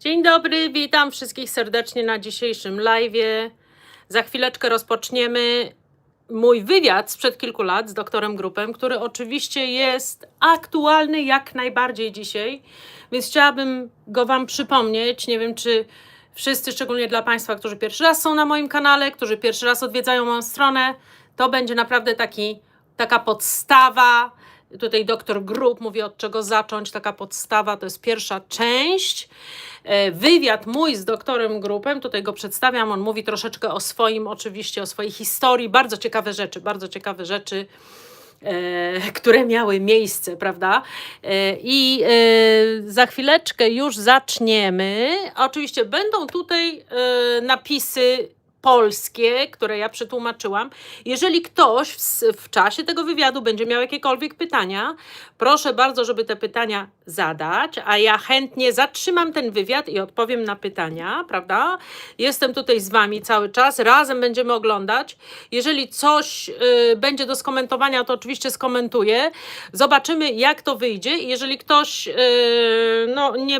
Dzień dobry, witam wszystkich serdecznie na dzisiejszym live'ie. Za chwileczkę rozpoczniemy mój wywiad sprzed kilku lat z doktorem Grupem, który oczywiście jest aktualny jak najbardziej dzisiaj, więc chciałabym go Wam przypomnieć. Nie wiem, czy wszyscy, szczególnie dla Państwa, którzy pierwszy raz są na moim kanale, którzy pierwszy raz odwiedzają moją stronę, to będzie naprawdę taka podstawa. Tutaj doktor Grup mówi, od czego zacząć. Taka podstawa to jest pierwsza część. Wywiad mój z doktorem Grupem, tutaj go przedstawiam, on mówi troszeczkę o swoim, oczywiście o swojej historii, bardzo ciekawe rzeczy, które miały miejsce, prawda? I za chwileczkę już zaczniemy. Oczywiście będą tutaj napisy polskie, które ja przetłumaczyłam. Jeżeli ktoś w czasie tego wywiadu będzie miał jakiekolwiek pytania, proszę bardzo, żeby te pytania zadać, a ja chętnie zatrzymam ten wywiad i odpowiem na pytania, prawda? Jestem tutaj z Wami cały czas, razem będziemy oglądać. Jeżeli coś będzie do skomentowania, to oczywiście skomentuję. Zobaczymy, jak to wyjdzie. Jeżeli ktoś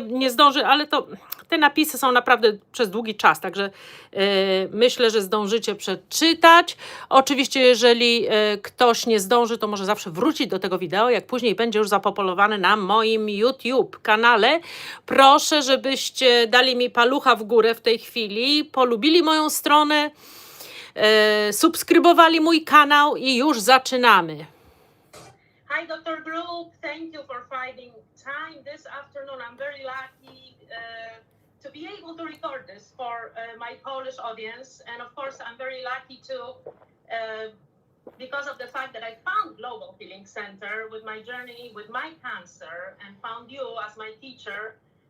nie zdąży, ale to te napisy są naprawdę przez długi czas, także myślę, że zdążycie przeczytać. Oczywiście, jeżeli ktoś nie zdąży, to może zawsze wrócić do tego wideo, jak później będzie już zapopulowane na moim YouTube kanale. Proszę, żebyście dali mi palucha w górę w tej chwili, polubili moją stronę, subskrybowali mój kanał i już zaczynamy. Hi, Dr. Group. Thank you for finding time this afternoon. I'm very lucky to be able to record this for my Polish audience. And of course, I'm very lucky too because of the fact that I found Global Healing Center with my journey with my cancer and found you as my teacher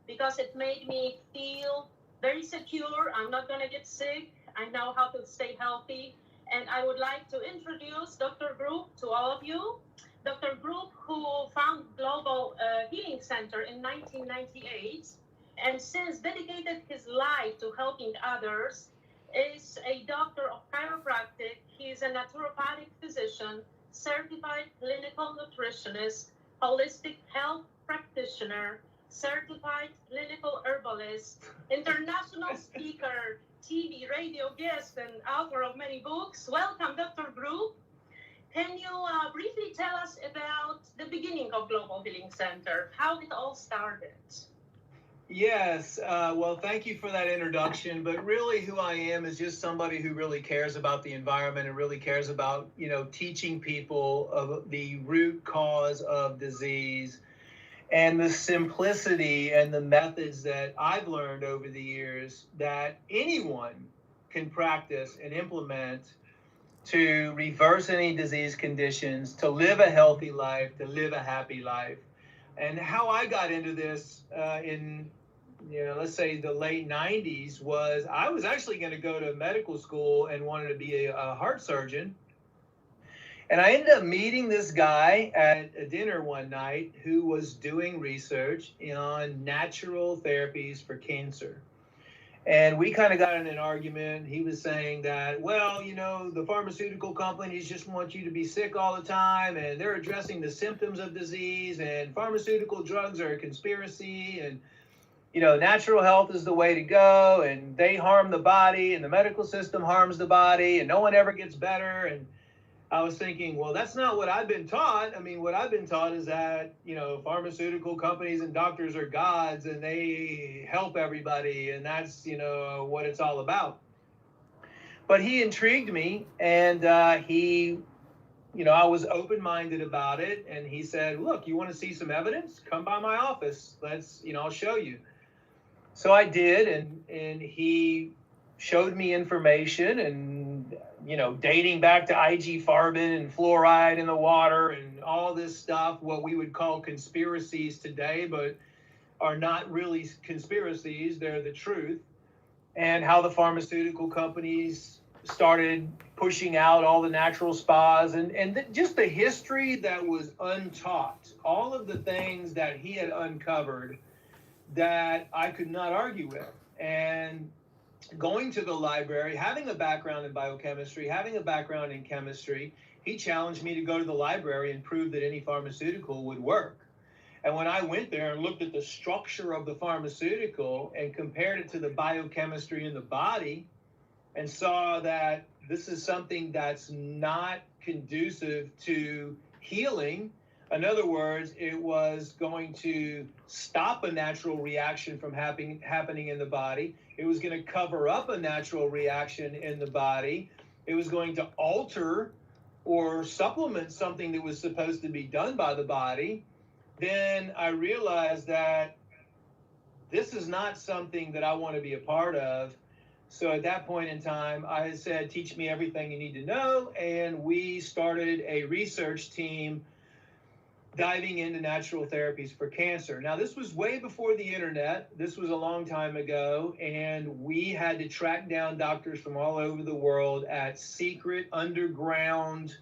because it made me feel very secure. I'm not going to get sick. I know how to stay healthy. And I would like to introduce Dr. Group to all of you. Dr. Group, who found Global Healing Center in 1998 and since dedicated his life to helping others, is a doctor of chiropractic. He is a naturopathic physician, certified clinical nutritionist, holistic health practitioner, certified clinical herbalist, international speaker, TV, radio guest, and author of many books. Welcome, Dr. Group. Can you briefly tell us about the beginning of Global Healing Center, how it all started? Yes, well, thank you for that introduction, but really who I am is just somebody who really cares about the environment and really cares about, teaching people of the root cause of disease and the simplicity and the methods that I've learned over the years that anyone can practice and implement to reverse any disease conditions, to live a healthy life, to live a happy life. And how I got into this in, let's say the late 90s was I was actually going to go to medical school and wanted to be a heart surgeon. And I ended up meeting this guy at a dinner one night who was doing research on natural therapies for cancer. And we kind of got in an argument. He was saying that, well, the pharmaceutical companies just want you to be sick all the time, and they're addressing the symptoms of disease, and pharmaceutical drugs are a conspiracy, and, natural health is the way to go, and they harm the body, and the medical system harms the body, and no one ever gets better. And I was thinking, well, that's not what I've been taught. I mean, what I've been taught is that, pharmaceutical companies and doctors are gods and they help everybody. And that's, what it's all about. But he intrigued me and I was open-minded about it. And he said, look, you want to see some evidence? Come by my office. I'll show you. So I did. And he showed me information and, dating back to IG-farben and fluoride in the water and all this stuff, what we would call conspiracies today, but are not really conspiracies, they're the truth, and how the pharmaceutical companies started pushing out all the natural spas and just the history that was untaught, all of the things that he had uncovered that I could not argue with. And going to the library, having a background in biochemistry, having a background in chemistry, he challenged me to go to the library and prove that any pharmaceutical would work. And when I went there and looked at the structure of the pharmaceutical and compared it to the biochemistry in the body and saw that this is something that's not conducive to healing. In other words, it was going to stop a natural reaction from happening in the body. It was going to cover up a natural reaction in the body. It was going to alter or supplement something that was supposed to be done by the body. Then I realized that this is not something that I want to be a part of. So at that point in time, I said, teach me everything you need to know. And we started a research team diving into natural therapies for cancer. Now, this was way before the internet. This was a long time ago. And we had to track down doctors from all over the world at secret underground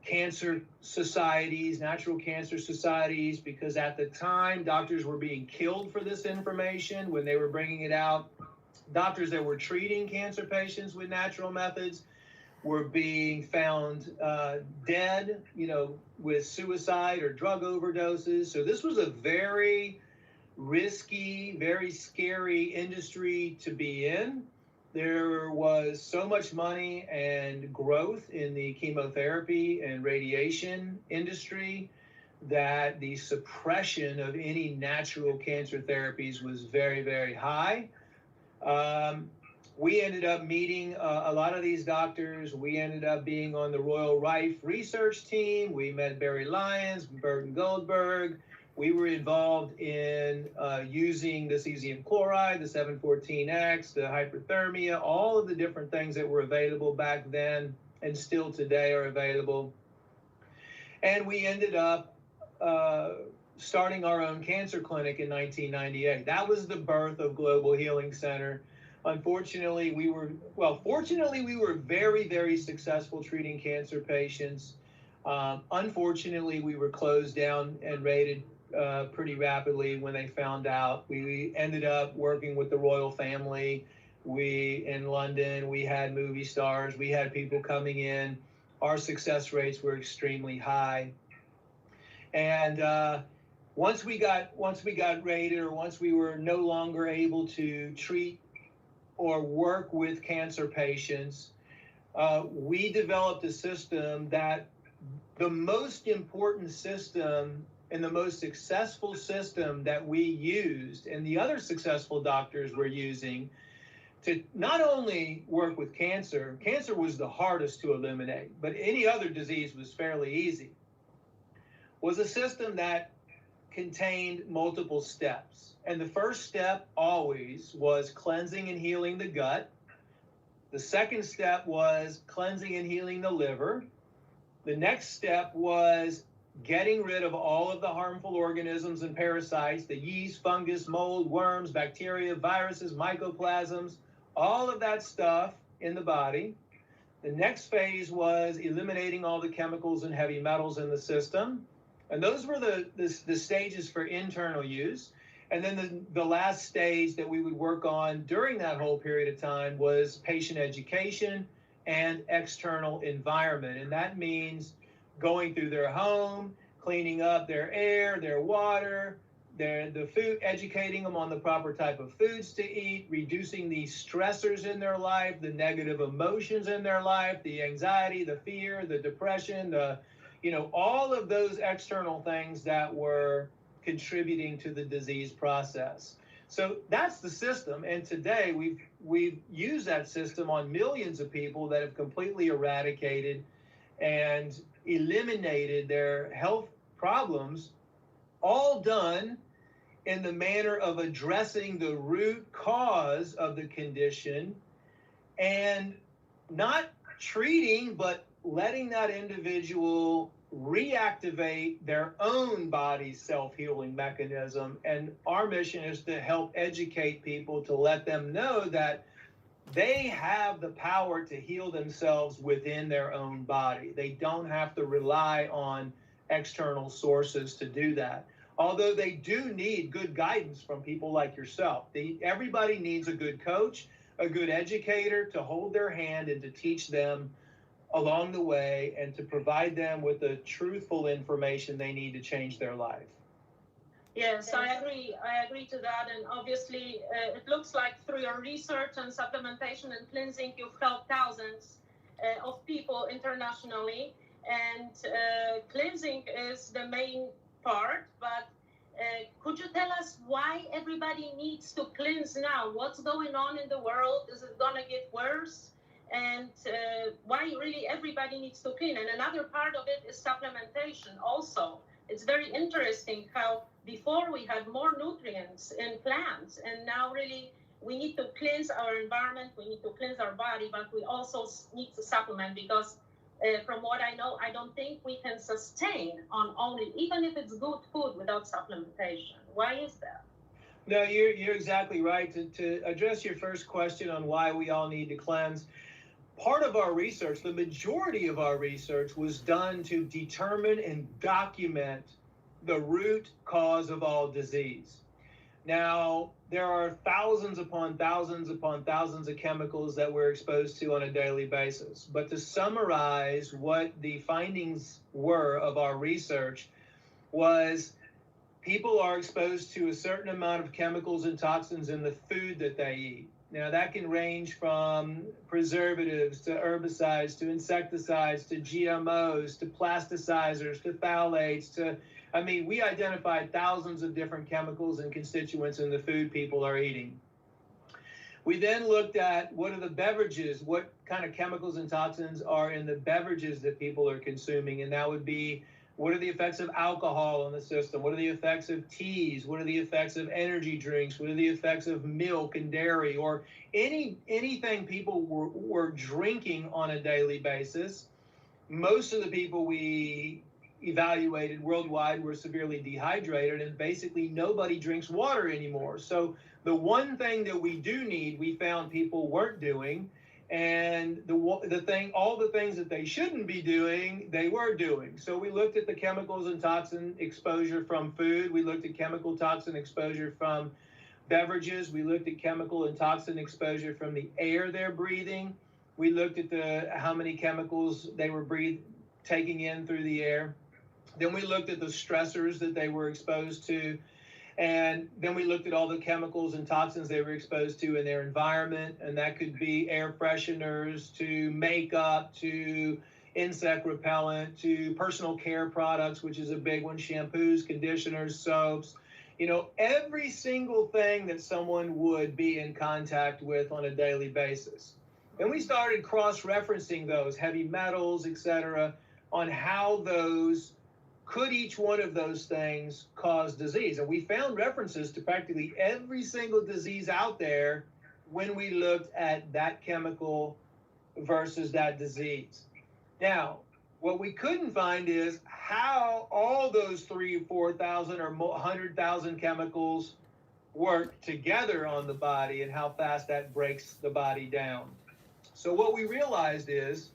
cancer societies, natural cancer societies, because at the time, doctors were being killed for this information when they were bringing it out. Doctors that were treating cancer patients with natural methods were being found dead, with suicide or drug overdoses. So this was a very risky, very scary industry to be in. There was so much money and growth in the chemotherapy and radiation industry that the suppression of any natural cancer therapies was very, very high. We ended up meeting a lot of these doctors. We ended up being on the Royal Rife research team. We met Barry Lyons, Burton Goldberg. We were involved in using the cesium chloride, the 714X, the hyperthermia, all of the different things that were available back then and still today are available. And we ended up starting our own cancer clinic in 1998. That was the birth of Global Healing Center. Unfortunately, fortunately, we were very, very successful treating cancer patients. Unfortunately, we were closed down and raided pretty rapidly when they found out. We ended up working with the royal family. In London, we had movie stars. We had people coming in. Our success rates were extremely high. And once we got raided, or once we were no longer able to treat or work with cancer patients, we developed a system that the most important system and the most successful system that we used and the other successful doctors were using to not only work with cancer was the hardest to eliminate, but any other disease was fairly easy, was a system that contained multiple steps. And the first step always was cleansing and healing the gut. The second step was cleansing and healing the liver. The next step was getting rid of all of the harmful organisms and parasites, the yeast, fungus, mold, worms, bacteria, viruses, mycoplasms, all of that stuff in the body. The next phase was eliminating all the chemicals and heavy metals in the system. And those were the stages for internal use. And then the last stage that we would work on during that whole period of time was patient education and external environment. And that means going through their home, cleaning up their air, their water, the food, educating them on the proper type of foods to eat, reducing the stressors in their life, the negative emotions in their life, the anxiety, the fear, the depression, all of those external things that were contributing to the disease process. So that's the system. And today we've used that system on millions of people that have completely eradicated and eliminated their health problems, all done in the manner of addressing the root cause of the condition and not treating, but letting that individual reactivate their own body's self-healing mechanism. And our mission is to help educate people, to let them know that they have the power to heal themselves within their own body. They don't have to rely on external sources to do that. Although they do need good guidance from people like yourself. Everybody needs a good coach, a good educator to hold their hand and to teach them along the way and to provide them with the truthful information they need to change their life. Yes, I agree. I agree to that. And obviously, it looks like through your research and supplementation and cleansing, you've helped thousands of people internationally. And cleansing is the main part. But could you tell us why everybody needs to cleanse now? What's going on in the world? Is it going to get worse? And why really everybody needs to clean? And another part of it is supplementation also. It's very interesting how before we had more nutrients in plants, and now really we need to cleanse our environment, we need to cleanse our body, but we also need to supplement because from what I know, I don't think we can sustain on only, even if it's good food, without supplementation. Why is that? No, you're exactly right. To address your first question on why we all need to cleanse, part of our research, the majority of our research was done to determine and document the root cause of all disease. Now, there are thousands upon thousands upon thousands of chemicals that we're exposed to on a daily basis. But to summarize what the findings were of our research was people are exposed to a certain amount of chemicals and toxins in the food that they eat. Now, that can range from preservatives to herbicides to insecticides to GMOs to plasticizers to phthalates to, I mean, we identified thousands of different chemicals and constituents in the food people are eating. We then looked at what are the beverages, what kind of chemicals and toxins are in the beverages that people are consuming, and that would be what are the effects of alcohol on the system? What are the effects of teas? What are the effects of energy drinks? What are the effects of milk and dairy or anything people were drinking on a daily basis? Most of the people we evaluated worldwide were severely dehydrated, and basically nobody drinks water anymore. So the one thing that we do need, we found people weren't doing, and all the things that they shouldn't be doing, they were doing. So we looked at the chemicals and toxin exposure from food. We looked at chemical toxin exposure from beverages. We looked at chemical and toxin exposure from the air they're breathing. We looked at how many chemicals they were taking in through the air. Then we looked at the stressors that they were exposed to. And then we looked at all the chemicals and toxins they were exposed to in their environment. And that could be air fresheners to makeup to insect repellent to personal care products, which is a big one, shampoos, conditioners, soaps, every single thing that someone would be in contact with on a daily basis. And we started cross-referencing those heavy metals, et cetera, on how could each one of those things cause disease. And we found references to practically every single disease out there when we looked at that chemical versus that disease. Now, what we couldn't find is how all those 3,000 or 4,000 or 100,000 chemicals work together on the body and how fast that breaks the body down. So what we realized is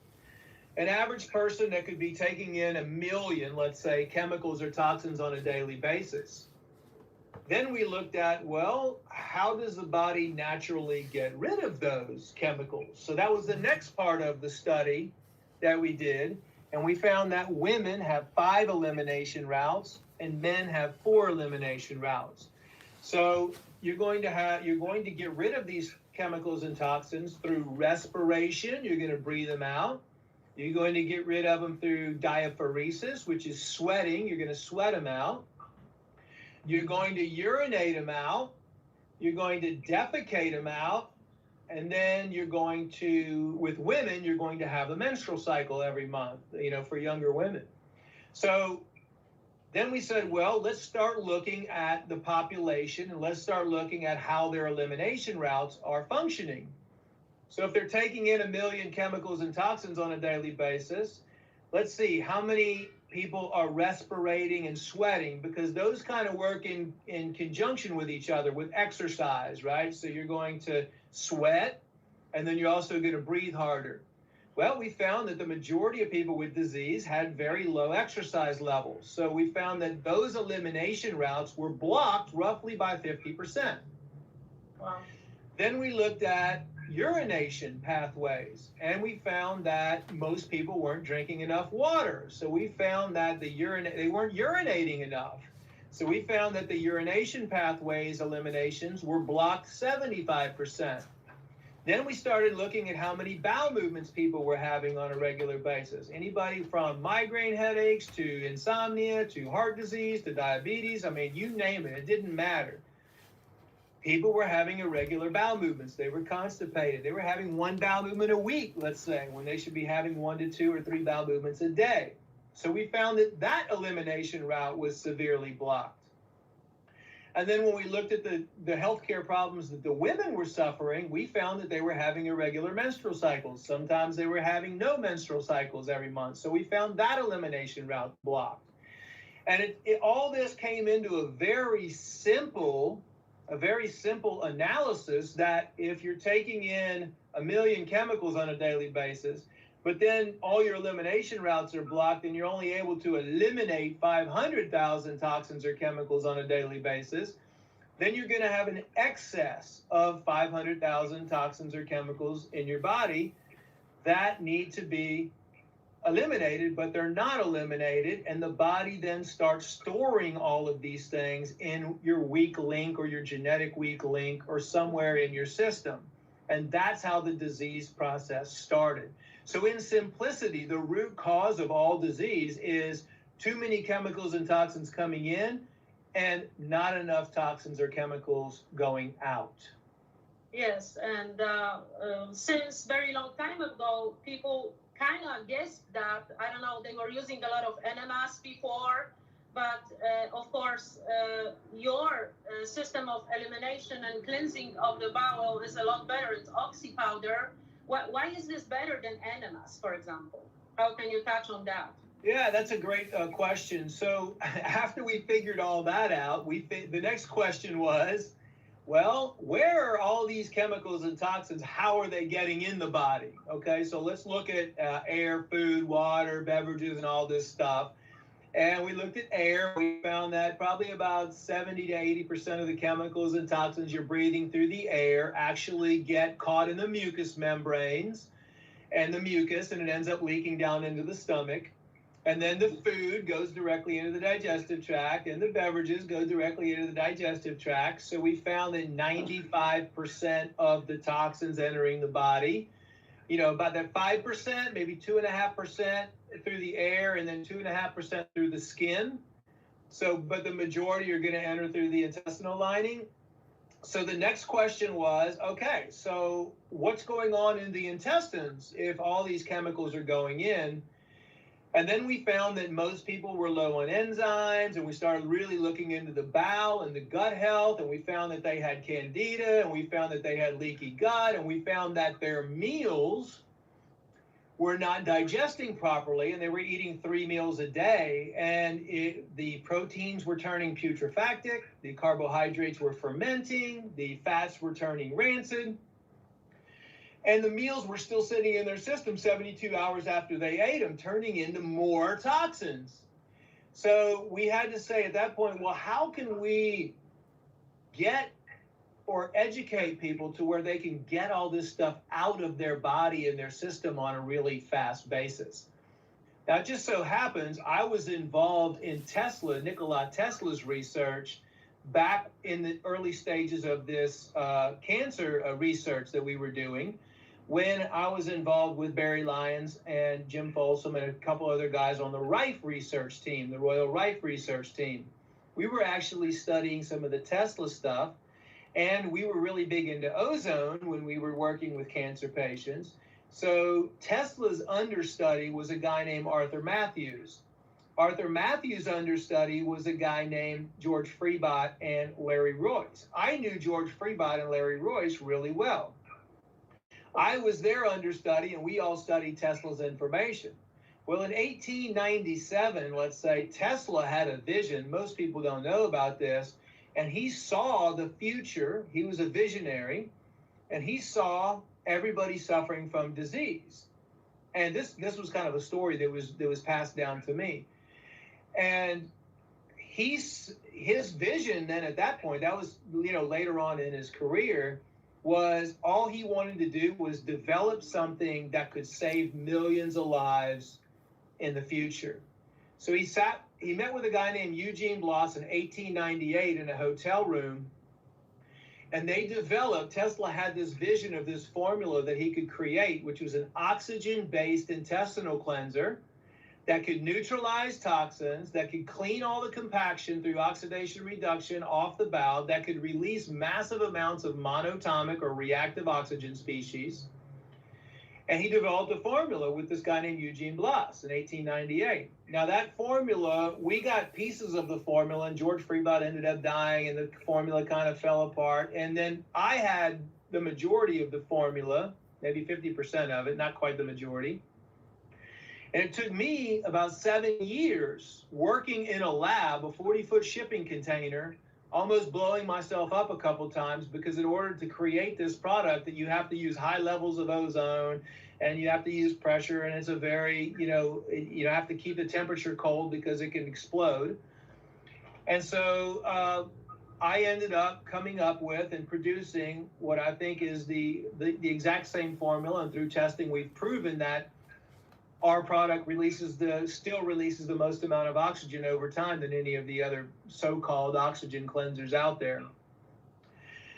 an average person that could be taking in 1 million, let's say, chemicals or toxins on a daily basis. Then we looked at, well, how does the body naturally get rid of those chemicals? So that was the next part of the study that we did. And we found that women have 5 elimination routes and men have 4 elimination routes. So you're going to get rid of these chemicals and toxins through respiration. You're going to breathe them out. You're going to get rid of them through diaphoresis, which is sweating. You're going to sweat them out. You're going to urinate them out. You're going to defecate them out. And then with women, you're going to have a menstrual cycle every month, for younger women. So then we said, well, let's start looking at the population and let's start looking at how their elimination routes are functioning. So if they're taking in 1 million chemicals and toxins on a daily basis, let's see how many people are respirating and sweating, because those kind of work in conjunction with each other with exercise, right? So you're going to sweat and then you're also going to breathe harder. Well, we found that the majority of people with disease had very low exercise levels. So we found that those elimination routes were blocked roughly by 50%. Wow. Then we looked at urination pathways, and we found that most people weren't drinking enough water. So we found that they weren't urinating enough. So we found that the urination pathways eliminations were blocked 75%. Then we started looking at how many bowel movements people were having on a regular basis. Anybody from migraine headaches to insomnia to heart disease to diabetes, I mean, you name it, it didn't matter. People were having irregular bowel movements. They were constipated. They were having one bowel movement a week, let's say, when they should be having 1 to 2 or 3 bowel movements a day. So we found that that elimination route was severely blocked. And then when we looked at the healthcare problems that the women were suffering, we found that they were having irregular menstrual cycles. Sometimes they were having no menstrual cycles every month. So we found that elimination route blocked. And all this came into a very simple analysis that if you're taking in 1 million chemicals on a daily basis, but then all your elimination routes are blocked and you're only able to eliminate 500,000 toxins or chemicals on a daily basis, then you're going to have an excess of 500,000 toxins or chemicals in your body that need to be eliminated, but they're not eliminated, and the body then starts storing all of these things in your weak link or your genetic weak link or somewhere in your system. And that's how the disease process started. So in simplicity, the root cause of all disease is too many chemicals and toxins coming in and not enough toxins or chemicals going out. Yes, and since very long time ago, people kind of guessed that, I don't know, they were using a lot of enemas before, but of course, your system of elimination and cleansing of the bowel is a lot better. It's oxy powder. Why is this better than enemas, for example? How can you touch on that? Yeah, that's a great question. So after we figured all that out, the next question was, well, where are all these chemicals and toxins? How are they getting in the body? Okay, so let's look at air, food, water, beverages, and all this stuff. And we looked at air. We found that probably about 70 to 80% of the chemicals and toxins you're breathing through the air actually get caught in the mucous membranes and the mucus, and it ends up leaking down into the stomach. And then the food goes directly into the digestive tract, and the beverages go directly into the digestive tract. So we found that 95% of the toxins entering the body, about that 5%, maybe 2.5% through the air, and then 2.5% through the skin. So, but the majority are going to enter through the intestinal lining. So the next question was, okay, so what's going on in the intestines if all these chemicals are going in? And then we found that most people were low on enzymes, and we started really looking into the bowel and the gut health, and we found that they had candida, and we found that they had leaky gut, and we found that their meals were not digesting properly, and they were eating 3 meals a day, and the proteins were turning putrefactic, the carbohydrates were fermenting, the fats were turning rancid, and the meals were still sitting in their system 72 hours after they ate them, turning into more toxins. So we had to say at that point, well, how can we get or educate people to where they can get all this stuff out of their body and their system on a really fast basis? Now, it just so happens I was involved in Nikola Tesla's research back in the early stages of this cancer research that we were doing, when I was involved with Barry Lyons and Jim Folsom and a couple other guys on the Rife research team, the Royal Rife research team. We were actually studying some of the Tesla stuff, and we were really big into ozone when we were working with cancer patients. So Tesla's understudy was a guy named Arthur Matthews. Arthur Matthews' understudy was a guy named George Freibot and Larry Royce. I knew George Freibot and Larry Royce really well. I was their understudy, and we all studied Tesla's information. Well, in 1897, let's say, Tesla had a vision. Most people don't know about this. And he saw the future. He was a visionary, and he saw everybody suffering from disease. And this was kind of a story that was passed down to me. And his vision then at that point, that was later on in his career, was all he wanted to do was develop something that could save millions of lives in the future. So he sat he met with a guy named Eugene Bloss in 1898 in a hotel room. And Tesla had this vision of this formula that he could create, which was an oxygen-based intestinal cleanser that could neutralize toxins, that could clean all the compaction through oxidation reduction off the bowel, that could release massive amounts of monatomic or reactive oxygen species. And he developed a formula with this guy named Eugene Bloss in 1898. Now that formula, we got pieces of the formula, and George Freebot ended up dying, and the formula kind of fell apart. And then I had the majority of the formula, maybe 50% of it, not quite the majority. And it took me about 7 years working in a lab, a 40-foot shipping container, almost blowing myself up a couple times, because in order to create this product, that you have to use high levels of ozone and you have to use pressure, and it's a very, you have to keep the temperature cold because it can explode. And so I ended up coming up with and producing what I think is the exact same formula, and through testing we've proven that our product still releases the most amount of oxygen over time than any of the other so-called oxygen cleansers out there.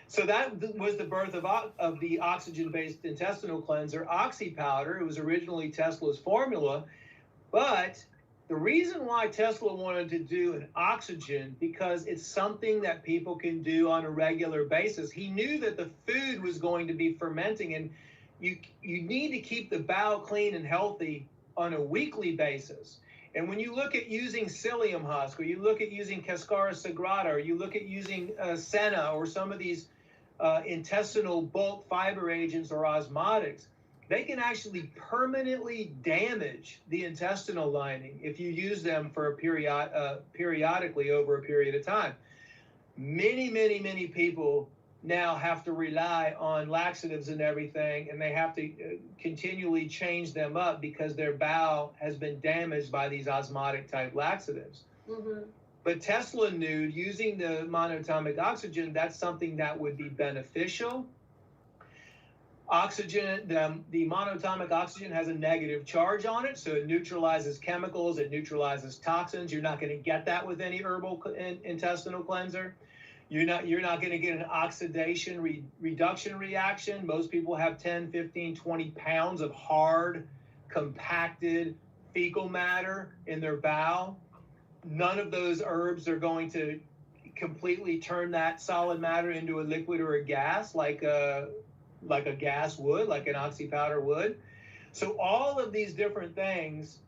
So that was the birth of the oxygen-based intestinal cleanser, Oxy Powder. It was originally Tesla's formula, but the reason why Tesla wanted to do an oxygen, because it's something that people can do on a regular basis. He knew that the food was going to be fermenting, and you need to keep the bowel clean and healthy on a weekly basis. And when you look at using psyllium husk, or you look at using Cascara sagrada, or you look at using senna, or some of these intestinal bulk fiber agents or osmotics, they can actually permanently damage the intestinal lining if you use them for periodically over a period of time. Many people now have to rely on laxatives and everything, and they have to continually change them up because their bowel has been damaged by these osmotic type laxatives. Mm-hmm. But Tesla knew using the monatomic oxygen, that's something that would be beneficial. Oxygen, the monatomic oxygen has a negative charge on it, so it neutralizes chemicals, it neutralizes toxins. You're not going to get that with any herbal intestinal cleanser. You're not going to get an oxidation reduction reaction. Most people have 10, 15, 20 pounds of hard, compacted fecal matter in their bowel. None of those herbs are going to completely turn that solid matter into a liquid or a gas like a gas would, like an Oxy powder would. So all of these different things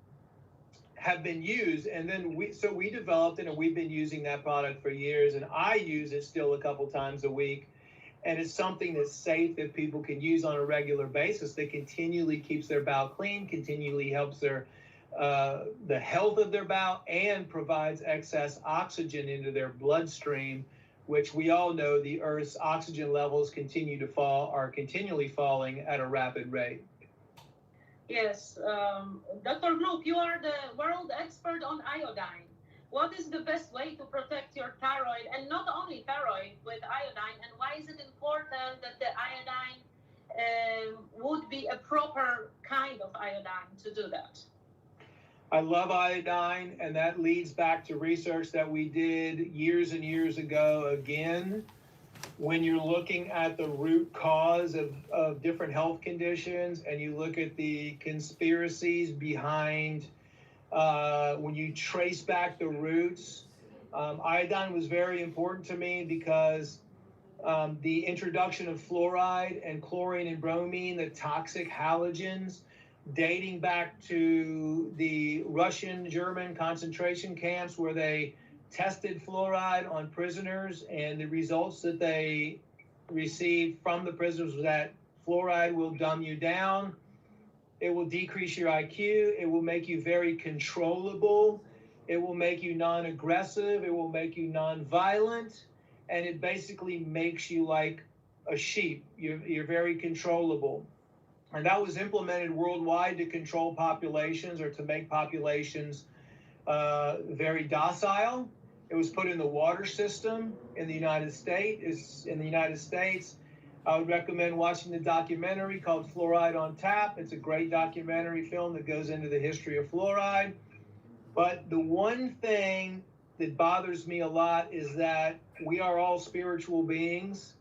have been used, and then we developed it, and we've been using that product for years, and I use it still a couple times a week, and it's something that's safe that people can use on a regular basis, that continually keeps their bowel clean, continually helps their the health of their bowel, and provides excess oxygen into their bloodstream, which we all know the Earth's oxygen levels are continually falling at a rapid rate. Yes, Dr. Group, you are the world expert on iodine. What is the best way to protect your thyroid, and not only thyroid, with iodine, and why is it important that the iodine would be a proper kind of iodine to do that? I love iodine, and that leads back to research that we did years and years ago. Again, when you're looking at the root cause of different health conditions, and you look at the conspiracies behind when you trace back the roots, iodine was very important to me because the introduction of fluoride and chlorine and bromine, the toxic halogens, dating back to the Russian, German concentration camps where they tested fluoride on prisoners, and the results that they received from the prisoners was that fluoride will dumb you down, it will decrease your IQ, it will make you very controllable, it will make you non-aggressive, it will make you non-violent, and it basically makes you like a sheep. You're very controllable. And that was implemented worldwide to control populations, or to make populations very docile. It was put in the water system in the United States. I would recommend watching the documentary called Fluoride on Tap. It's a great documentary film that goes into the history of fluoride. But the one thing that bothers me a lot is that we are all spiritual beings,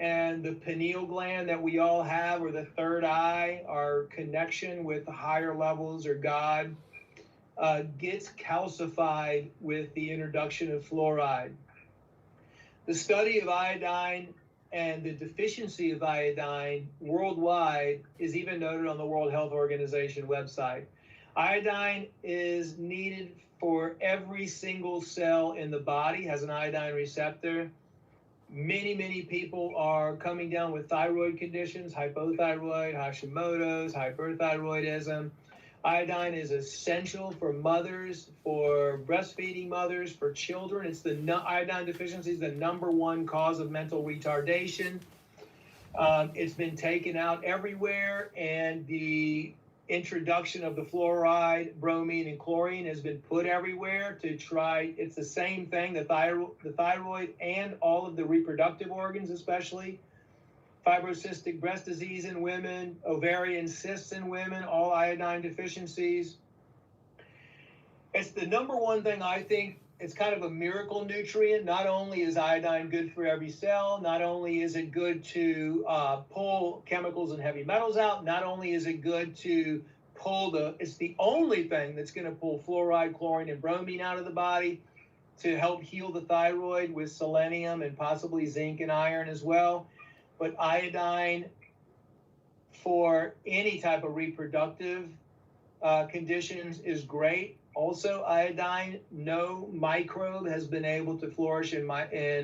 and the pineal gland that we all have, or the third eye, our connection with higher levels or God, gets calcified with the introduction of fluoride. The study of iodine and the deficiency of iodine worldwide is even noted on the World Health Organization website. Iodine is needed for every single cell in the body, has an iodine receptor. Many people are coming down with thyroid conditions, hypothyroid, Hashimoto's, hyperthyroidism. Iodine is essential for mothers, for breastfeeding mothers, for children. Iodine deficiency is the #1 cause of mental retardation. It's been taken out everywhere, and the introduction of the fluoride, bromine, and chlorine has been put everywhere to try. It's the same thing, the thyroid and all of the reproductive organs, especially fibrocystic breast disease in women, ovarian cysts in women, all iodine deficiencies. It's the #1 thing. I think it's kind of a miracle nutrient. Not only is iodine good for every cell, not only is it good to pull chemicals and heavy metals out, not only is it good to it's the only thing that's going to pull fluoride, chlorine, and bromine out of the body to help heal the thyroid with selenium and possibly zinc and iron as well. But iodine for any type of reproductive conditions is great. Also, iodine, no microbe has been able to flourish in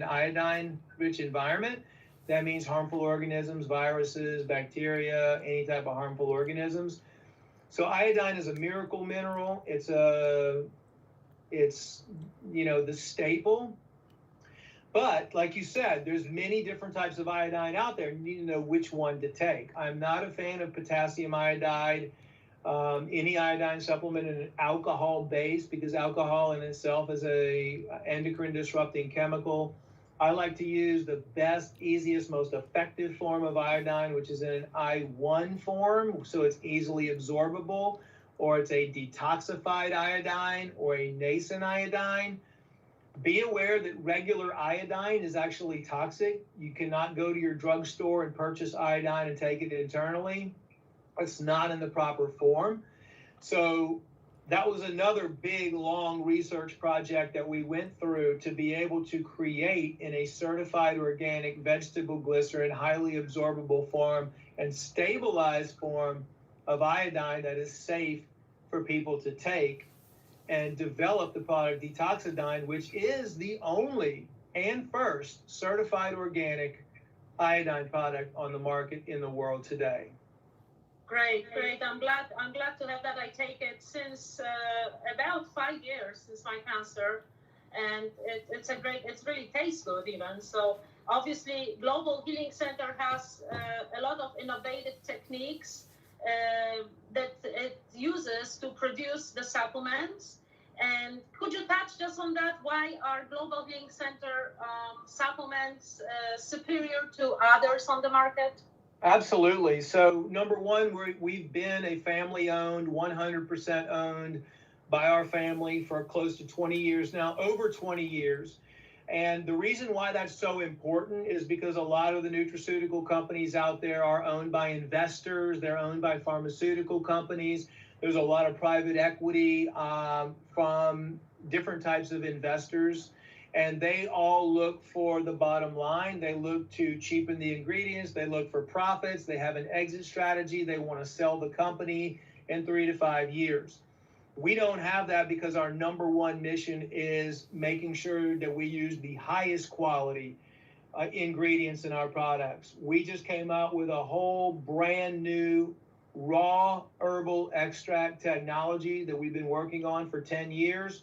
iodine-rich environment. That means harmful organisms, viruses, bacteria, any type of harmful organisms. So iodine is a miracle mineral. It's the staple. But like you said, there's many different types of iodine out there. You need to know which one to take. I'm not a fan of potassium iodide, any iodine supplement in an alcohol base, because alcohol in itself is a endocrine disrupting chemical. I like to use the best, easiest, most effective form of iodine, which is in an I1 form, so it's easily absorbable, or it's a detoxified iodine or a nascent iodine. Be aware that regular iodine is actually toxic. You cannot go to your drugstore and purchase iodine and take it internally. It's not in the proper form. So that was another big, long research project that we went through to be able to create in a certified organic vegetable glycerin, highly absorbable form and stabilized form of iodine that is safe for people to take, and develop the product Detoxidine, which is the only and first certified organic iodine product on the market in the world today. Great. I'm glad to have that. I take it since about 5 years since my cancer, and it's really tastes good even. So obviously, Global Healing Center has a lot of innovative techniques that it uses to produce the supplements. And could you touch just on that? Why are Global Healing Center supplements superior to others on the market? Absolutely. So #1, we've been a family-owned, 100% owned by our family for close to 20 years now, over 20 years. And the reason why that's so important is because a lot of the nutraceutical companies out there are owned by investors. They're owned by pharmaceutical companies. There's a lot of private equity from different types of investors. And they all look for the bottom line. They look to cheapen the ingredients. They look for profits. They have an exit strategy. They want to sell the company in 3 to 5 years. We don't have that because our #1 mission is making sure that we use the highest quality ingredients in our products. We just came out with a whole brand new raw herbal extract technology that we've been working on for 10 years.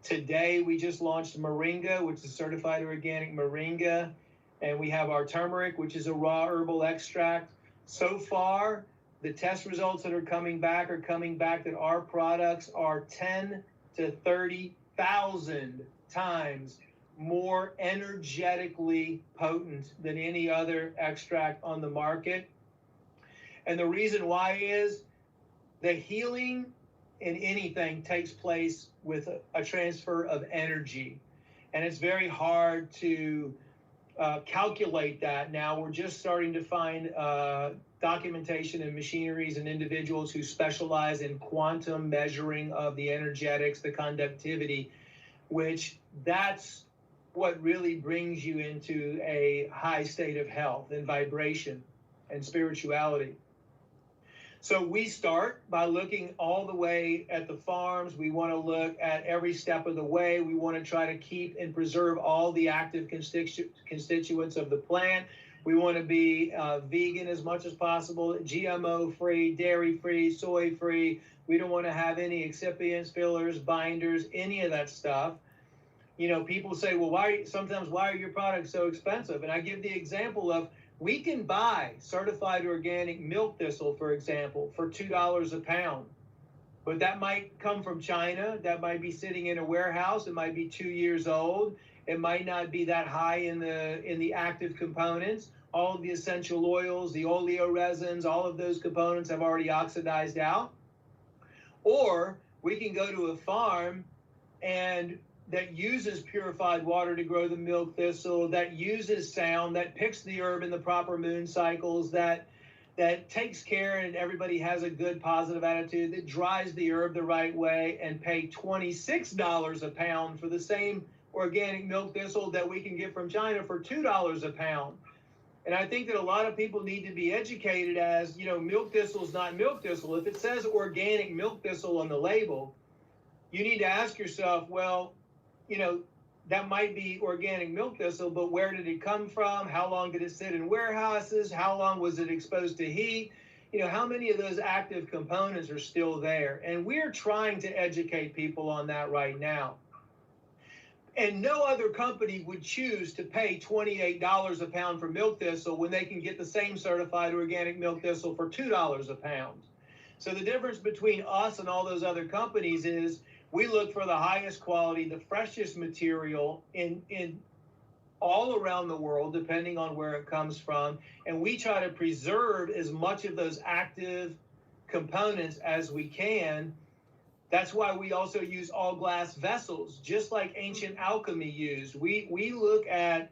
Today, we just launched Moringa, which is certified organic Moringa, and we have our turmeric, which is a raw herbal extract. So far, the test results that are coming back that our products are 10 to 30,000 times more energetically potent than any other extract on the market. And the reason why is the healing in anything takes place with a transfer of energy. And it's very hard to calculate that now. We're just starting to find documentation and machineries and individuals who specialize in quantum measuring of the energetics, the conductivity, which that's what really brings you into a high state of health and vibration and spirituality. So we start by looking all the way at the farms. We want to look at every step of the way. We want to try to keep and preserve all the active constituents of the plant. We want to be vegan as much as possible, GMO-free, dairy-free, soy-free. We don't want to have any excipients, fillers, binders, any of that stuff. You know, people say, well, sometimes why are your products so expensive? And I give the example of, we can buy certified organic milk thistle, for example, for $2 a pound. But that might come from China. That might be sitting in a warehouse. It might be 2 years old. It might not be that high in the active components. All of the essential oils, the oleoresins, all of those components have already oxidized out. Or we can go to a farm and that uses purified water to grow the milk thistle, that uses sound, that picks the herb in the proper moon cycles, that takes care and everybody has a good positive attitude, that dries the herb the right way, and pay $26 a pound for the same organic milk thistle that we can get from China for $2 a pound. And I think that a lot of people need to be educated as, you know, milk thistle is not milk thistle. If it says organic milk thistle on the label, you need to ask yourself, well, you know, that might be organic milk thistle, but where did it come from? How long did it sit in warehouses? How long was it exposed to heat? You know, how many of those active components are still there? And we're trying to educate people on that right now. And no other company would choose to pay $28 a pound for milk thistle when they can get the same certified organic milk thistle for $2 a pound. So the difference between us and all those other companies is we look for the highest quality, the freshest material in all around the world, depending on where it comes from. And we try to preserve as much of those active components as we can. That's why we also use all glass vessels, just like ancient alchemy used. We look at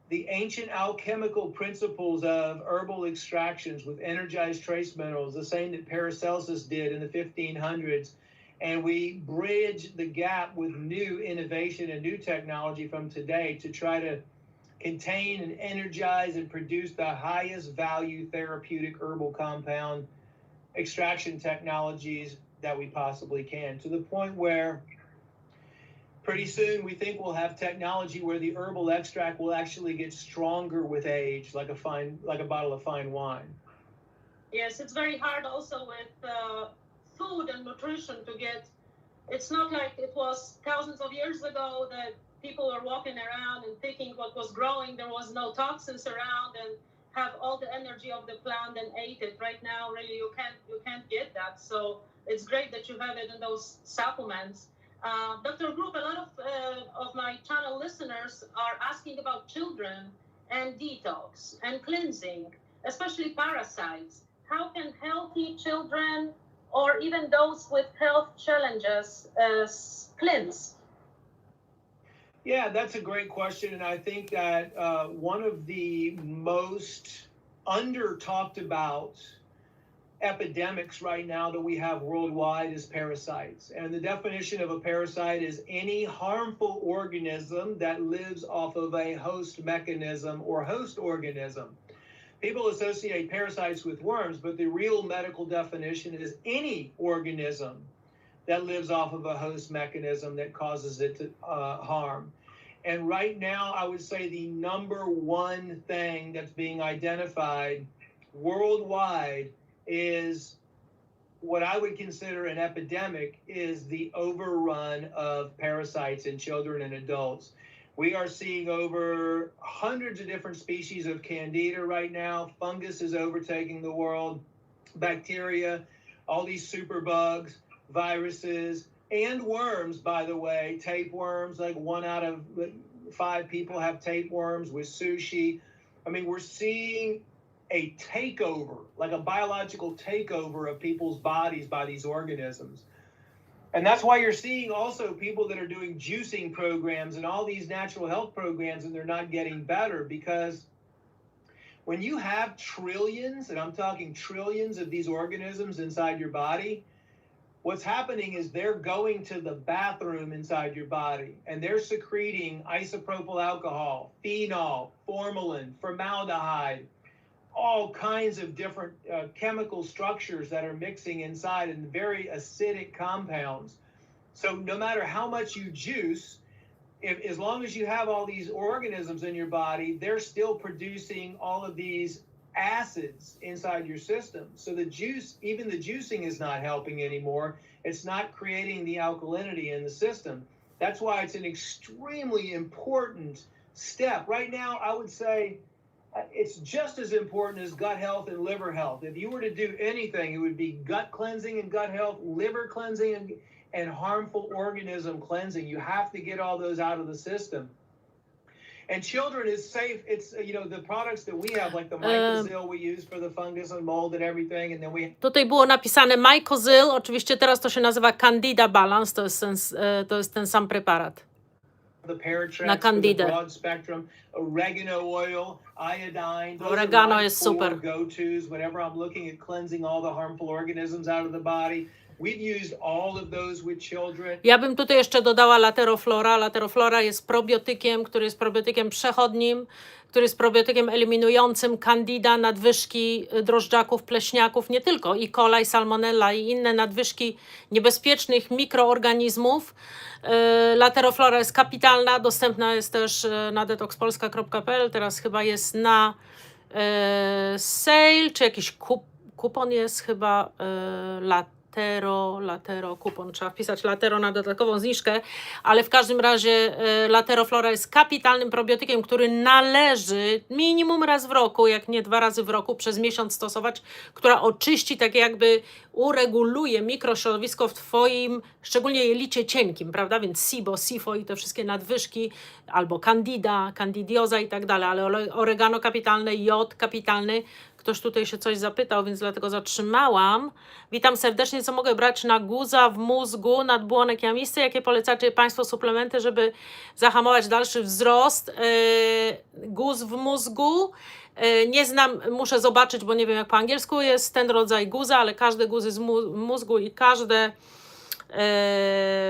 the ancient alchemical principles of herbal extractions with energized trace minerals, the same that Paracelsus did in the 1500s. And we bridge the gap with new innovation and new technology from today to try to contain and energize and produce the highest value therapeutic herbal compound extraction technologies that we possibly can, to the point where pretty soon we think we'll have technology where the herbal extract will actually get stronger with age, like a bottle of fine wine. Yes, it's very hard also with food and nutrition to get. It's not like it was thousands of years ago that people were walking around and picking what was growing. There was no toxins around and have all the energy of the plant and ate it. Right now, really, you can't get that. So it's great that you have it in those supplements. Dr. Group, a lot of my channel listeners are asking about children and detox and cleansing, especially parasites. How can healthy children or even those with health challenges cleanse? Yeah, that's a great question. And I think that one of the most under talked about epidemics right now that we have worldwide is parasites. And the definition of a parasite is any harmful organism that lives off of a host mechanism or host organism. People associate parasites with worms, but the real medical definition is any organism that lives off of a host mechanism that causes it to harm. And right now, I would say the number one thing that's being identified worldwide is what I would consider an epidemic, is the overrun of parasites in children and adults. We are seeing over hundreds of different species of candida right now. Fungus is overtaking the world, bacteria, all these superbugs, viruses, and worms, by the way, tapeworms. Like 1 out of 5 people have tapeworms with sushi. I mean, we're seeing a takeover, like a biological takeover of people's bodies by these organisms. And that's why you're seeing also people that are doing juicing programs and all these natural health programs, and they're not getting better, because when you have trillions, and I'm talking trillions of these organisms inside your body, what's happening is they're going to the bathroom inside your body, and they're secreting isopropyl alcohol, phenol, formalin, formaldehyde, all kinds of different chemical structures that are mixing inside, and very acidic compounds. So no matter how much you juice, as long as you have all these organisms in your body, they're still producing all of these acids inside your system. So the juice, even the juicing, is not helping anymore. It's not creating the alkalinity in the system. That's why it's an extremely important step. Right now, I would say it's just as important as gut health and liver health. If you were to do anything, it would be gut cleansing and gut health, liver cleansing, and harmful organism cleansing. You have to get all those out of the system. And children is safe. It's, the products that we have, like the mycozyl we use for the fungus and mold and everything, and then we... Tutaj było napisane mycozyl, oczywiście teraz to się nazywa Candida Balance, to jest ten sam preparat. The Paratrex Na Candidę. broad spectrum, oregano oil, iodine. Those Oregano are my jest four super. go-tos whenever I'm looking at cleansing all the harmful organisms out of the body. We've used all of those with children. Ja bym tutaj jeszcze dodała lateroflora. Lateroflora jest probiotykiem, który jest probiotykiem przechodnim, który jest probiotykiem eliminującym candida, nadwyżki drożdżaków, pleśniaków, nie tylko, E. coli, salmonella i inne nadwyżki niebezpiecznych mikroorganizmów. Lateroflora jest kapitalna, dostępna jest też na detoxpolska.pl, teraz chyba jest na sale, czy jakiś kupon jest chyba Latero, kupon, trzeba wpisać Latero na dodatkową zniżkę, ale w każdym razie Lateroflora jest kapitalnym probiotykiem, który należy minimum raz w roku, jak nie 2 razy w roku, przez miesiąc stosować, która oczyści, tak jakby ureguluje mikrośrodowisko w Twoim, szczególnie jelicie cienkim, prawda, więc SIBO, SIFO i te wszystkie nadwyżki, albo candida, candidioza i tak dalej, ale oregano kapitalne, jod kapitalny. Ktoś tutaj się coś zapytał, więc dlatego zatrzymałam. Witam serdecznie. Co mogę brać na guza w mózgu, nadbłonek jamisty? Jakie polecacie Państwo suplementy, żeby zahamować dalszy wzrost? Guz w mózgu. Nie znam, muszę zobaczyć, bo nie wiem jak po angielsku jest ten rodzaj guza, ale każde guzy z mózgu i każde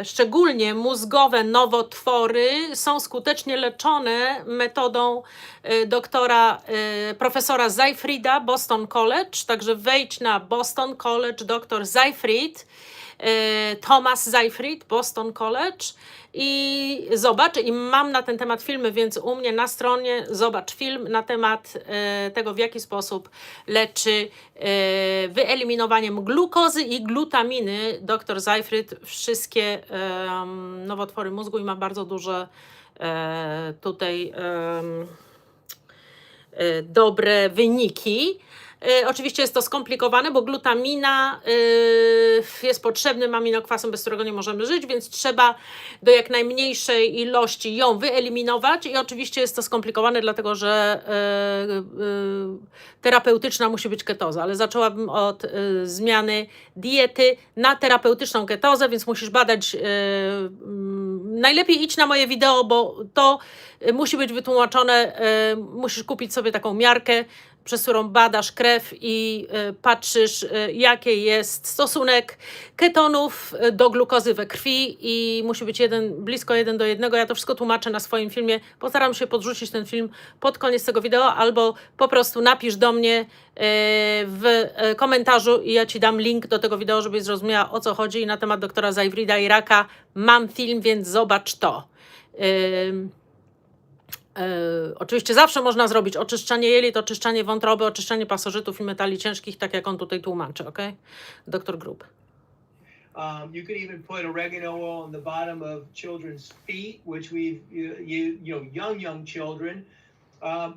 szczególnie mózgowe nowotwory są skutecznie leczone metodą profesora Seyfrieda, Boston College, także wejdź na Boston College, dr Seyfried, Thomas Seyfried, Boston College i zobacz, i mam na ten temat filmy, więc u mnie na stronie zobacz film na temat tego, w jaki sposób leczy wyeliminowaniem glukozy i glutaminy dr Seyfried wszystkie nowotwory mózgu i ma bardzo duże tutaj dobre wyniki. Oczywiście jest to skomplikowane, bo glutamina jest potrzebnym aminokwasem, bez którego nie możemy żyć, więc trzeba do jak najmniejszej ilości ją wyeliminować i oczywiście jest to skomplikowane, dlatego że terapeutyczna musi być ketoza, ale zaczęłabym od zmiany diety na terapeutyczną ketozę, więc musisz badać, najlepiej idź na moje wideo, bo to musi być wytłumaczone, musisz kupić sobie taką miarkę, przez którą badasz krew i patrzysz, jaki jest stosunek ketonów do glukozy we krwi i musi być blisko 1:1. Ja to wszystko tłumaczę na swoim filmie. Postaram się podrzucić ten film pod koniec tego wideo albo po prostu napisz do mnie w komentarzu i ja Ci dam link do tego wideo, żebyś zrozumiała, o co chodzi. I na temat doktora Seyfrieda i raka mam film, więc zobacz to. Oczywiście zawsze można zrobić oczyszczanie jelit, oczyszczanie wątroby, oczyszczanie pasożytów i metali ciężkich, tak jak on tutaj tłumaczy, ok? Dr. Grub. You could even put oregano oil on the bottom of children's feet, which young children.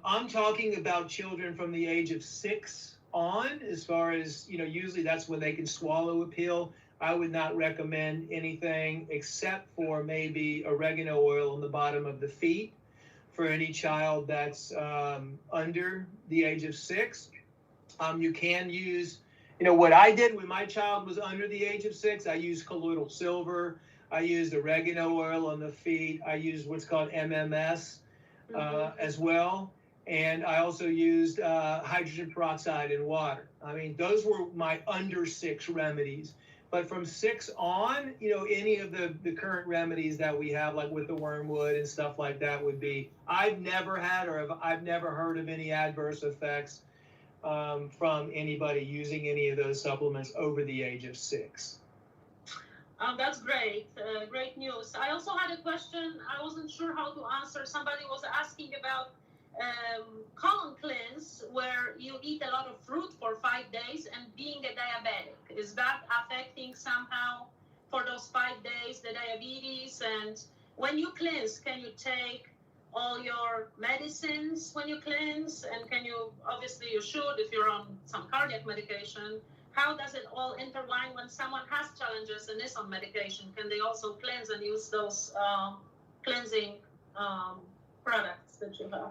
I'm talking about children from the age of 6 on, as far as, usually that's when they can swallow a pill. I would not recommend anything except for maybe oregano oil on the bottom of the feet for any child that's under the age of 6. You can use, what I did when my child was under the age of 6, I used colloidal silver. I used oregano oil on the feet. I used what's called MMS as well. And I also used hydrogen peroxide in water. I mean, those were my under 6 remedies. But from 6 on, any of the current remedies that we have, like with the wormwood and stuff like that, would be, I've never had I've never heard of any adverse effects from anybody using any of those supplements over the age of 6. That's great. Great news. I also had a question. I wasn't sure how to answer. Somebody was asking about colon cleanse, where you eat a lot of fruit for 5 days, and being a diabetic, is that affecting somehow for those 5 days the diabetes? And when you cleanse, can you take all your medicines when you cleanse? And can you, obviously you should if you're on some cardiac medication. How does it all intertwine when someone has challenges and is on medication? Can they also cleanse and use those cleansing products that you have?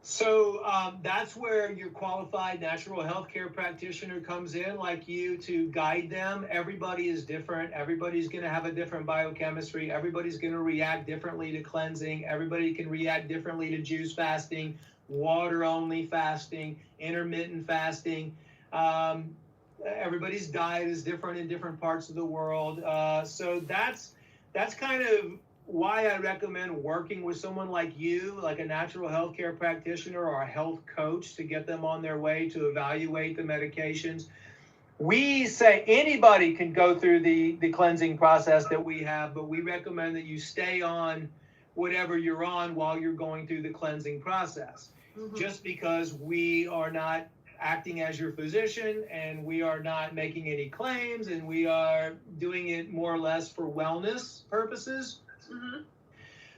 So that's where your qualified natural healthcare practitioner comes in, like you, to guide them. Everybody is different. Everybody's going to have a different biochemistry. Everybody's going to react differently to cleansing. Everybody can react differently to juice fasting, water-only fasting, intermittent fasting. Everybody's diet is different in different parts of the world. So that's kind of why I recommend working with someone like you, like a natural healthcare practitioner or a health coach, to get them on their way to evaluate the medications. We say anybody can go through the cleansing process that we have, but we recommend that you stay on whatever you're on while you're going through the cleansing process. Mm-hmm. Just because we are not acting as your physician, and we are not making any claims, and we are doing it more or less for wellness purposes. Mm-hmm.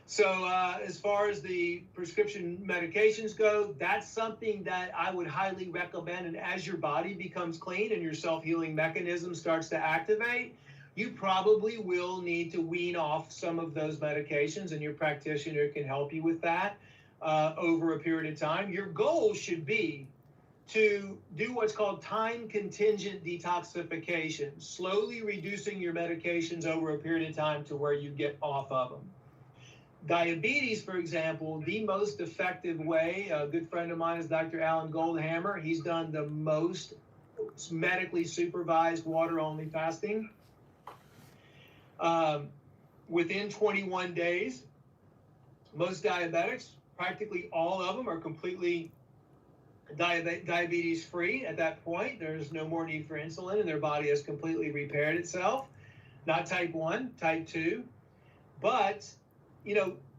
So as far as the prescription medications go, that's something that I would highly recommend. And as your body becomes clean and your self-healing mechanism starts to activate, you probably will need to wean off some of those medications, and your practitioner can help you with that over a period of time. Your goal should be to do what's called time contingent detoxification, slowly reducing your medications over a period of time to where you get off of them. Diabetes, for example, the most effective way, a good friend of mine is Dr. Alan Goldhammer. He's done the most medically supervised water-only fasting. Within 21 days, most diabetics, practically all of them, are completely diabetes free at that point. There's no more need for insulin, and their body has completely repaired itself. Not type 1, type 2. But,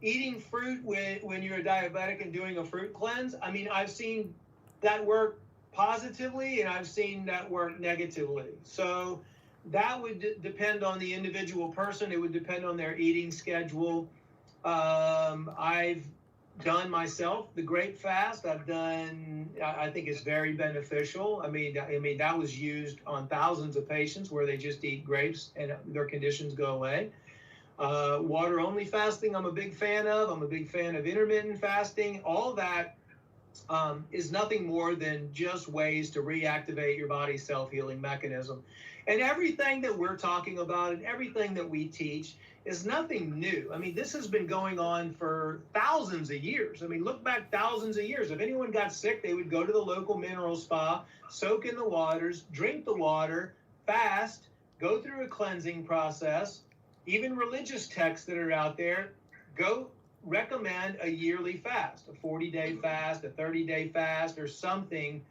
eating fruit when you're a diabetic and doing a fruit cleanse, I mean, I've seen that work positively, and I've seen that work negatively. So that would depend on the individual person. It would depend on their eating schedule. I've done myself the grape fast. I think it's very beneficial. I mean that was used on thousands of patients where they just eat grapes and their conditions go away. Water only fasting, I'm a big fan of. I'm a big fan of intermittent fasting. All that is nothing more than just ways to reactivate your body's self-healing mechanism. And everything that we're talking about and everything that we teach is nothing new. I mean, this has been going on for thousands of years. I mean, look back thousands of years. If anyone got sick, they would go to the local mineral spa, soak in the waters, drink the water, fast, go through a cleansing process. Even religious texts that are out there recommend a yearly fast, a 40-day fast, a 30-day fast, or something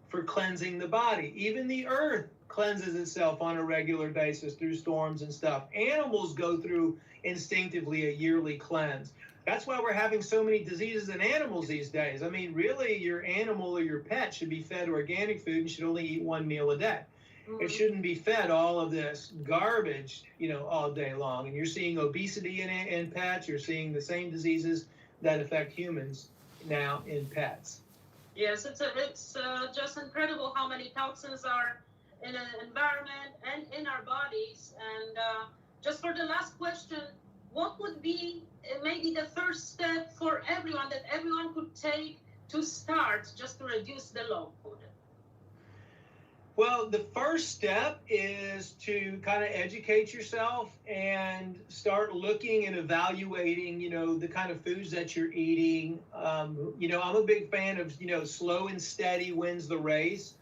for cleansing the body. Even the earth cleanses itself on a regular basis through storms and stuff. Animals go through instinctively a yearly cleanse. That's why we're having so many diseases in animals these days. I mean, really, your animal or your pet should be fed organic food and should only eat 1 meal a day. Mm-hmm. It shouldn't be fed all of this garbage, all day long. And you're seeing obesity in pets. You're seeing the same diseases that affect humans now in pets. Yes, it's just incredible how many toxins are in an environment and in our bodies. And just for the last question, what would be maybe the first step for everyone that everyone could take to start just to reduce the load? Well, the first step is to kind of educate yourself and start looking and evaluating, the kind of foods that you're eating. I'm a big fan of, slow and steady wins the race.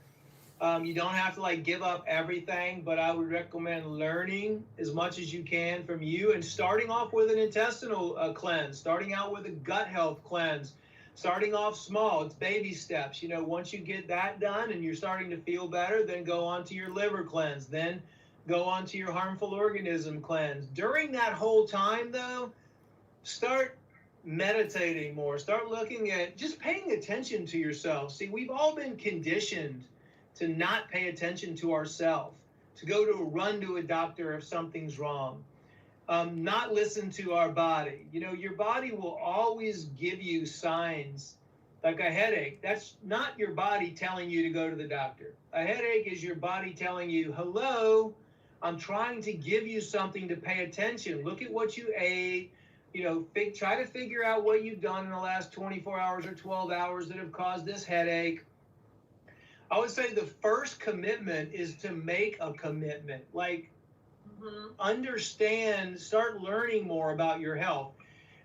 You don't have to like give up everything, but I would recommend learning as much as you can from you and starting off with an intestinal cleanse, starting out with a gut health cleanse, starting off small. It's baby steps. Once you get that done and you're starting to feel better, then go on to your liver cleanse, then go on to your harmful organism cleanse. During that whole time, though, start meditating more, start looking at just paying attention to yourself. See, we've all been conditioned to not pay attention to ourselves, to go to run to a doctor if something's wrong, not listen to our body. Your body will always give you signs like a headache. That's not your body telling you to go to the doctor. A headache is your body telling you, hello, I'm trying to give you something to pay attention. Look at what you ate. Try to figure out what you've done in the last 24 hours or 12 hours that have caused this headache. I would say the first commitment is to make a commitment. Like, understand, start learning more about your health.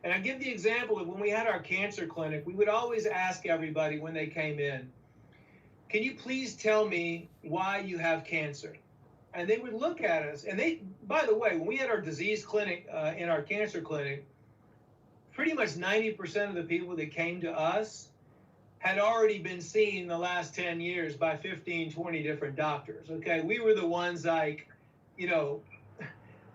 And I give the example of when we had our cancer clinic, we would always ask everybody when they came in, can you please tell me why you have cancer? And they would look at us. And by the way, when we had our disease clinic in our cancer clinic, pretty much 90% of the people that came to us had already been seen the last 10 years by 15, 20 different doctors. Okay, we were the ones like,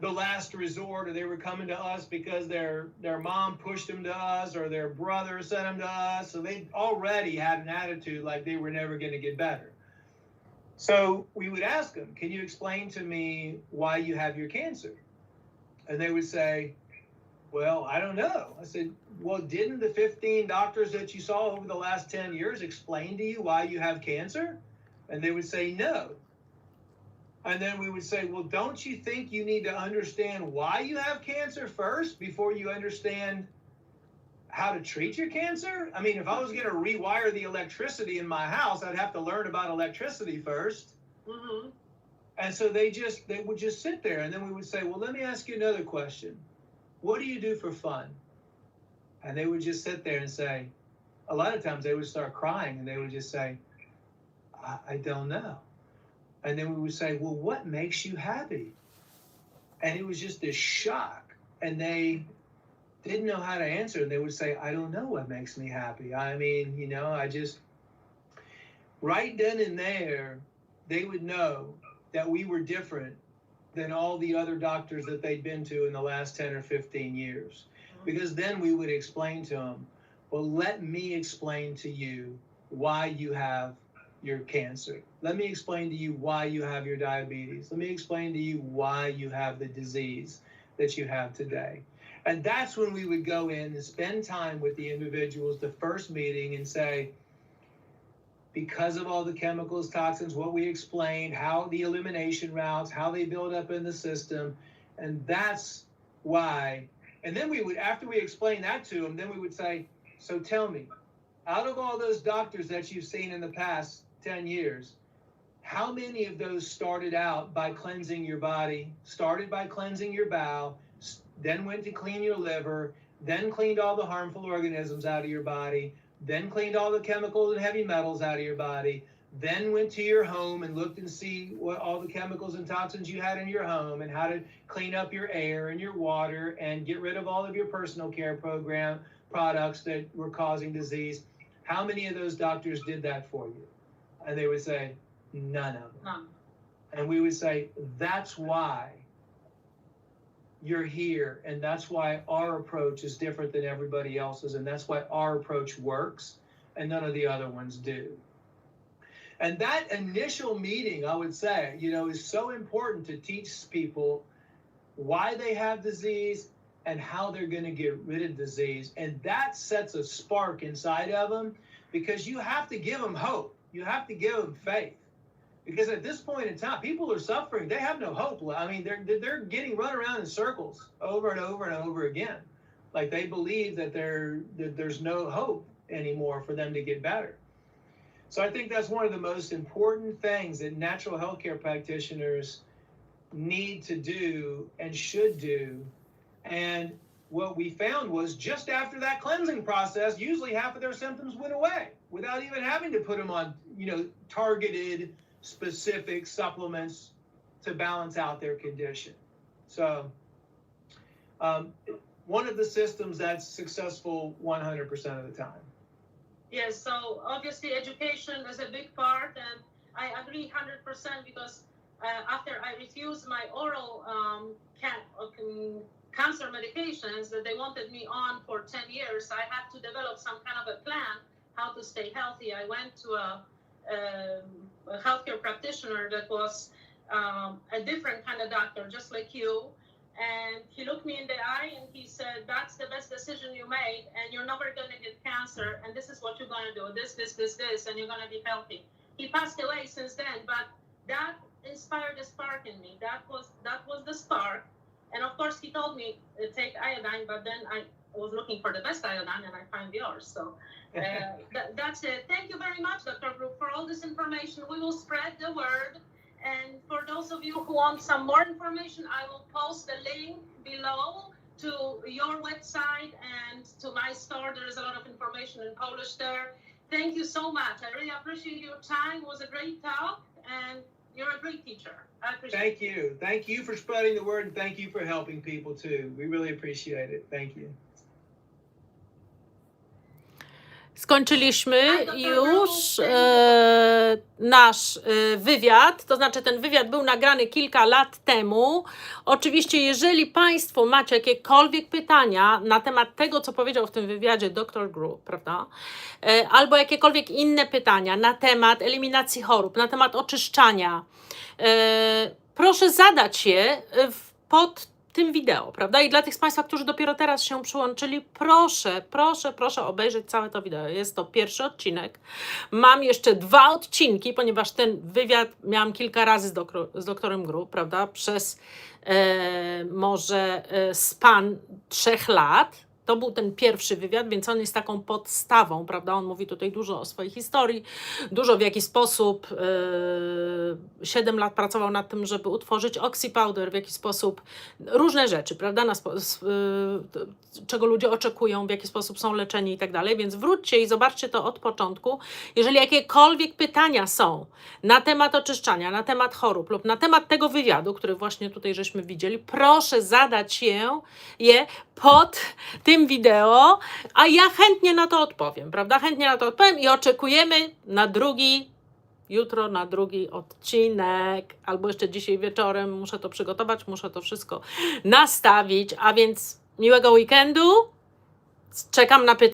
the last resort, or they were coming to us because their mom pushed them to us or their brother sent them to us. So they already had an attitude like they were never going to get better. So we would ask them, can you explain to me why you have your cancer? And they would say, well, I don't know. I said, well, didn't the 15 doctors that you saw over the last 10 years explain to you why you have cancer? And they would say, no. And then we would say, well, don't you think you need to understand why you have cancer first before you understand how to treat your cancer? I mean, if I was going to rewire the electricity in my house, I'd have to learn about electricity first. Mm-hmm. And so they would just sit there. And then we would say, well, let me ask you another question. What do you do for fun? And they would just sit there and say, a lot of times they would start crying and they would just say, I don't know. And then we would say, well, what makes you happy? And it was just this shock. And they didn't know how to answer. And they would say, I don't know what makes me happy. I mean, I just, right then and there, they would know that we were different than all the other doctors that they'd been to in the last 10 or 15 years. Because then we would explain to them, well, let me explain to you why you have your cancer. Let me explain to you why you have your diabetes. Let me explain to you why you have the disease that you have today. And that's when we would go in and spend time with the individuals, the first meeting, and say, because of all the chemicals, toxins, what we explained, how the elimination routes, how they build up in the system, and that's why. And then we would, after we explained that to them, then we would say, so tell me, out of all those doctors that you've seen in the past 10 years, how many of those started out by cleansing your body, started by cleansing your bowel, then went to clean your liver, then cleaned all the harmful organisms out of your body, then cleaned all the chemicals and heavy metals out of your body, then went to your home and looked and see what all the chemicals and toxins you had in your home and how to clean up your air and your water and get rid of all of your personal care program products that were causing disease. How many of those doctors did that for you? And they would say, none of them. None. And we would say, that's why you're here, and that's why our approach is different than everybody else's, and that's why our approach works and none of the other ones do. And that initial meeting, I would say, is so important to teach people why they have disease and how they're going to get rid of disease. And that sets a spark inside of them, because you have to give them hope. You have to give them faith. Because at this point in time, people are suffering. They have no hope. I mean, they're getting run around in circles over and over and over again. Like they believe that there's no hope anymore for them to get better. So I think that's one of the most important things that natural healthcare practitioners need to do and should do. And what we found was just after that cleansing process, usually half of their symptoms went away without even having to put them on, targeted specific supplements to balance out their condition. So one of the systems that's successful 100% of the time. Yes, so obviously education is a big part, and I agree 100% because after I refused my oral cancer medications that they wanted me on for 10 years, I had to develop some kind of a plan how to stay healthy. I went to a healthcare practitioner that was a different kind of doctor, just like you. And he looked me in the eye and he said, that's the best decision you made, and you're never going to get cancer, and this is what you're going to do, this, and you're going to be healthy. He passed away since then, but that inspired a spark in me. That was the spark. And of course, he told me take iodine, but then I was looking for the best iodine and I found yours. So that's it. Thank you very much, Dr. Group, for all this information. We will spread the word. And for those of you who want some more information, I will post a link below to your website and to my store. There is a lot of information in Polish there. Thank you so much. I really appreciate your time. It was a great talk, and you're a great teacher. I appreciate it. Thank you. Thank you for spreading the word, and thank you for helping people too. We really appreciate it. Thank you. Skończyliśmy już nasz wywiad, to znaczy ten wywiad był nagrany kilka lat temu. Oczywiście, jeżeli Państwo macie jakiekolwiek pytania na temat tego, co powiedział w tym wywiadzie dr Group, prawda, albo jakiekolwiek inne pytania na temat eliminacji chorób, na temat oczyszczania, proszę zadać je pod tym wideo, prawda? I dla tych z Państwa, którzy dopiero teraz się przyłączyli, proszę obejrzeć całe to wideo. Jest to pierwszy odcinek. Mam jeszcze 2 odcinki, ponieważ ten wywiad miałam kilka razy z doktorem Group, prawda? Przez może span 3 lat. To był ten pierwszy wywiad, więc on jest taką podstawą, prawda? On mówi tutaj dużo o swojej historii, dużo w jaki sposób 7 lat pracował nad tym, żeby utworzyć oxypowder, w jaki sposób różne rzeczy, prawda? Czego ludzie oczekują, w jaki sposób są leczeni i tak dalej, więc wróćcie i zobaczcie to od początku. Jeżeli jakiekolwiek pytania są na temat oczyszczania, na temat chorób lub na temat tego wywiadu, który właśnie tutaj żeśmy widzieli, proszę zadać je pod tym wideo, a ja chętnie na to odpowiem, prawda? Chętnie na to odpowiem i oczekujemy jutro na drugi odcinek, albo jeszcze dzisiaj wieczorem. Muszę to przygotować, muszę to wszystko nastawić, a więc miłego weekendu. Czekam na pytania.